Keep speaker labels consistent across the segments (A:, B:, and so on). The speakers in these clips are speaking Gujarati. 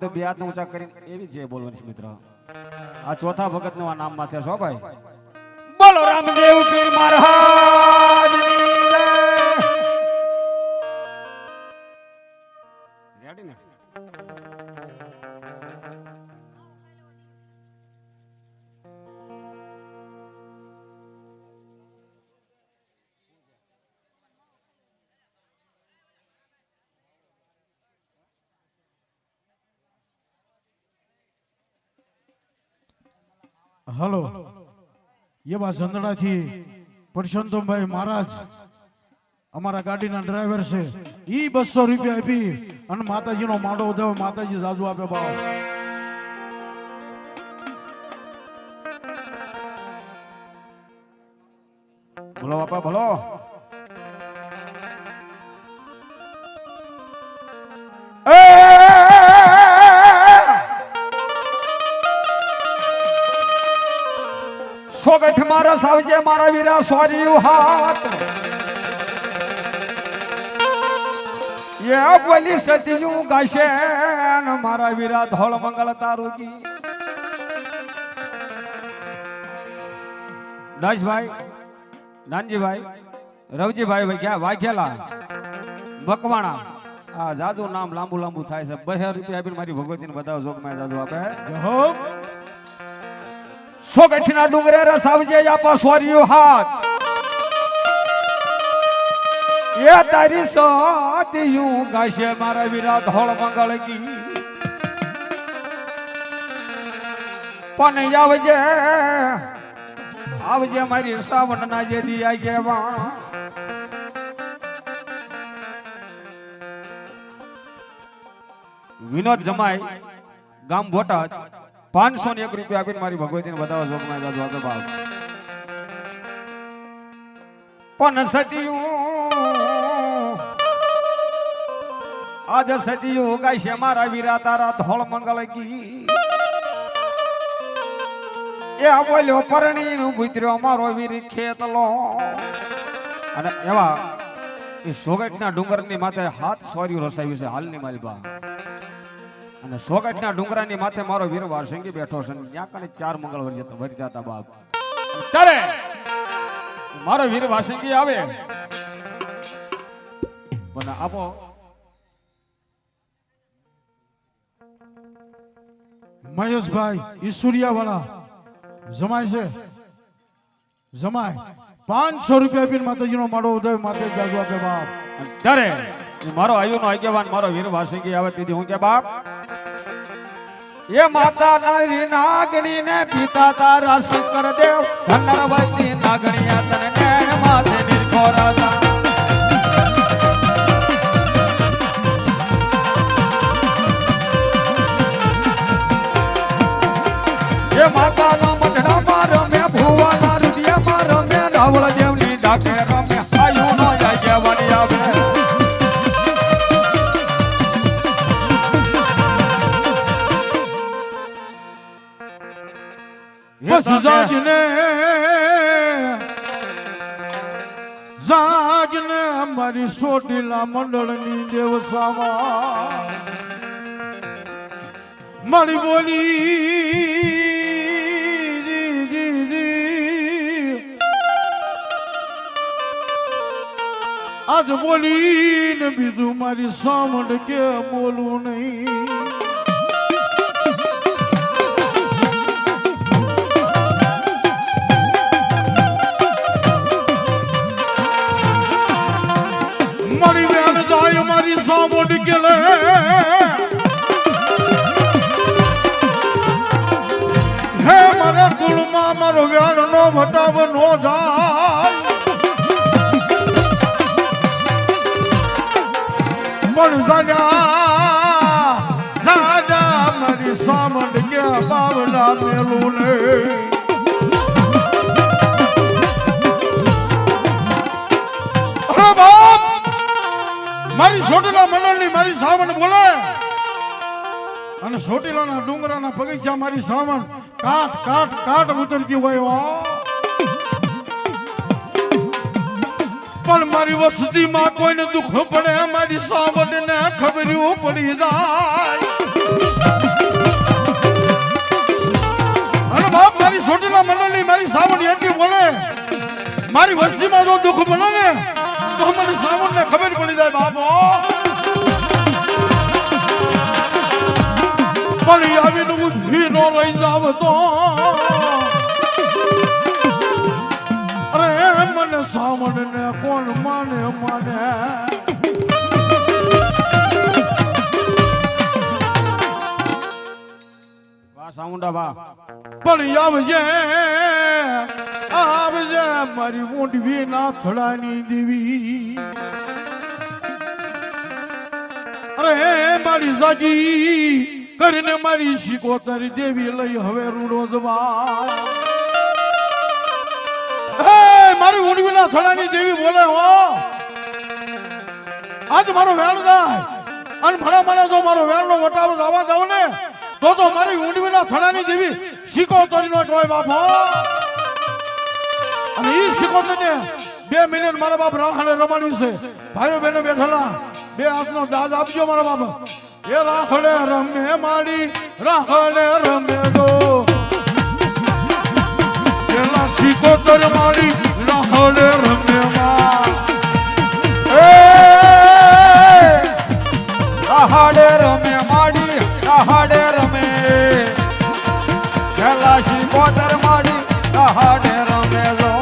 A: તો બે હાથ ઊંચા કરીને એવી જે બોલવાની મિત્ર આ ચોથા ભગત નું આ નામ માથે છો ભાઈ બોલો રામદેવ પીર મહારાજ રેડી ને
B: हेलो ये बात संदड़ा थी पुरुषोत्तम भाई महाराज हमारा गाड़ी ना ड्राइवर से ई 200 रुपया आपी अन माताजी नो माडो देव माताजी जाजू आपे बाव
A: बोलो बापा बोलो सोगठ मारा सावजे मारा वीरा सॉरी हाथ ये बोली सतियू गाशे न मारा वीरा धौल मंगल तारुगी दास भाई नानजी भाई रवजी भाई क्या वाघेला बकवाणा आ जादू नाम लांबू लांबू थाय छे 2 रुपया आपीने मारी भगवतीने बताओ जोग में जादू आपे हो सोगठना डुंगरे रसावजे आपा स्वर्यु हाथ ये तारी साथ यूं गाशे मारा वीरा धौल मंगल की पण आवजे मारी सावन ना जे दिया गेवा विनोद जमाई गाम बोटाद 501 रुपया आपीने मारी भगवतीने बताओ जोग में जादू आपे बाप पण सतियू आज सतियू गाशे मारा वीरा तारा धौल मंगल की ए बोल्यो परणी नु पुत्र्यो मारो वीर खेतलो અને એવા એ સોગટના ડુંગરની માથે હાથ સોર્યું રસાવ્યું છે હાલની માલબા અને સોગટના ડુંગરાની માથે મારો વીર વારસંગી બેઠો છે ત્યાં કણે 4 મંગળ વરજતા હતા બાપ ત્યારે મારો વીર વારસંગી આવે પણ આપો
B: महेश भाई ईश्वरिया वाला जमाय से जमाय 500 रुपया आपीने माताजी नो माडो देव माताजी जाजू आपे बाप
A: ત્યારે મારો આયુનો આગેવાન મારો વીર વાસંગી આવે તેથી હું કે બાપ ये माता नारी नागणी ने पिता तारा शंकर देव धनरवती नागणिया तन नैन माथे निरखो राजा ये माता ना मठड़ा मारो मैं भुवा ना रुदिया मारो मैं रावल देवनी डाके रमे आयु नो जागे वनिया वे
B: बस जागने हमारी सोटीला मंडलनी देव सामा मारी बोली आज बोली ने बीजू मारी सामंड के बोलू नहीं मारी बहन जाय मारी सामोड के ले हे मारा कुलमा मारो व्यान नो भटाव नो जाय मन जाजा जाजा मारी सामोड के बावला मेलू ने मारी छोटीला मंडळनी मारी सावण बोले અને છોટીલાના ડુંગરાના બગીચા મારી સાવણ કાટ કાટ કાટ ઉતરતી હોય પણ મારી વસ્તીમાં કોઈને દુઃખ પડે મારી સાવણને ખબર પડી જાય મારી વસ્તીમાં જો દુઃખ બને ને તો મને શ્રાવણને ખબર પડી જાય બાપો. પણ આવીને ઉભી નો રહી જાવ તો અરે મને શ્રાવણને કોણ માને માને.
A: વાહ સામુંડા વાહ.
B: પણ આવજે મારી ઊંડવી ના થડાની દેવી. અરે મારી જાગી કરીને મારી શિકોતરી દેવી લઈ હવે રૂડો જવા. મારી ઊંડવી ના થડાની દેવી બોલે હો આજ મારો વેણ જાય અને ભણા મને જો મારો વેણનો વટાવો જવા દઉં ને તો મારી ઊંડવી ના થડાની દેવી શિકોતરી નો કહેવાય બાપો. અને ઈ શિકોતરીને 2 મિનિટ મારા બાપ રાખડે રમાડવી છે. ભાઈઓ બહેનો બેઠેલા 2 હાથનો દાદ આપજો મારા બાપ. એ રાખડે રમે માડી રાખડે રમે દો પેલા શિકોતર માડી રાખડે રમે માં.
A: રાહડે રમે માડી રાહડે રમે પેલા શિકોતર માડી રાહડે રમે લો.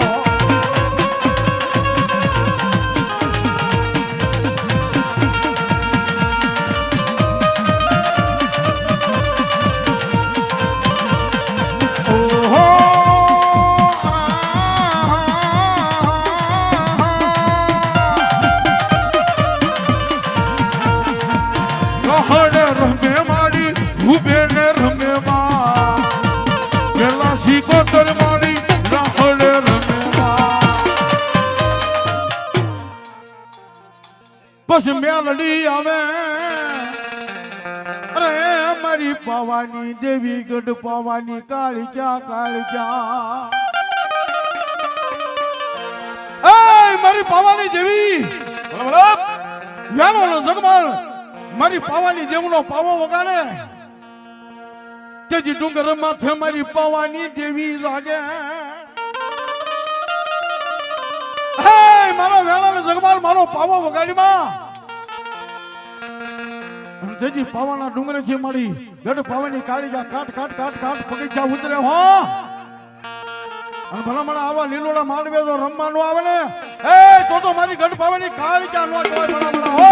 B: પછી મેલડી આવે અરે મારી પાવાની દેવી ગઢ પાવાની કાળિકા. મારી પાવાની દેવી વેણો જગમાલ મારી પાવાની દેવનો પાવો વગાડે તેજી ડુંગર માથે મારી પાવાની દેવી જાગે. મારો વેળો જગમાલ મારો પાવો વગાડીમાં તેજી પાવાના ડુંગરે થી મળી ગઢ પાવાની કાળિકા કાટ કાટ કાટ કાટ બગીચા ઉતરે હો. અને ભલા મને આવા લીલોડા માંડવે જો રમવાનું આવે ને તો મારી ગઢ પાવાની કાળિકા નો કહેવાય ભલા મને હો.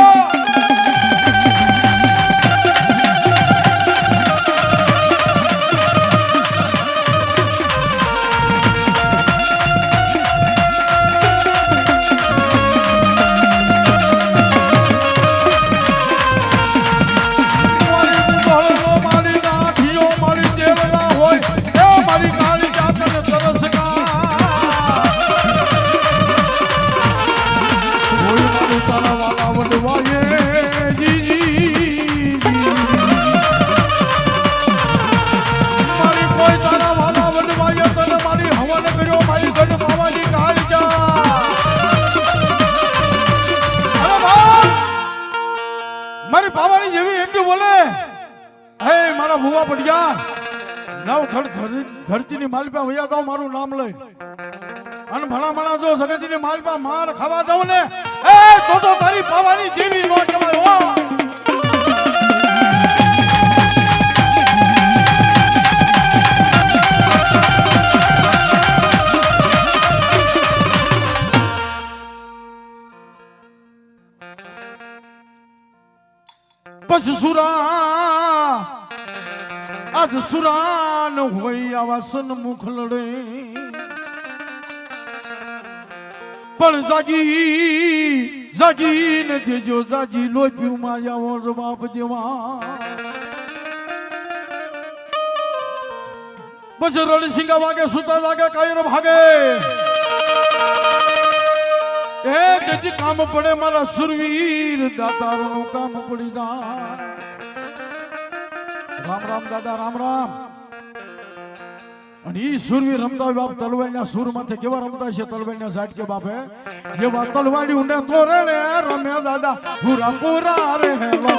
B: મારી પાવાની જેવી એટલી બોલે મારા ભુવા પડ્યા નવ ધરતીની માલપા વયા જાવ મારું નામ લઈ અને ભણા જો જગતની માલપા માર ખાવા જાવ ને તો તારી પાવાની જેવી નો કહેવાય હો. બસ સુરા આજ સુરા ન હોય આવા સન્મુખ લડે પણ જાગી ને દેજો જાજી લોપ્યું માં આવો જવાબ દેવા. બસ રણસિંગા વાગે સુતા વાગે કાયર ભાગે જેથી કામ પડે મારા સુરવીર દાતારનું કામ પડી જાય. રામ રામ દાદા રામ રામ. અને ઈ સુરવીર રમતા બાપ તલવારના સુર માંથી કેવા રમતા છે તલવારના ઝાટકે બાપે જેવા તલવાડી ઉંડે તો રે રમે દાદા પૂરા પૂરા રે હેલો.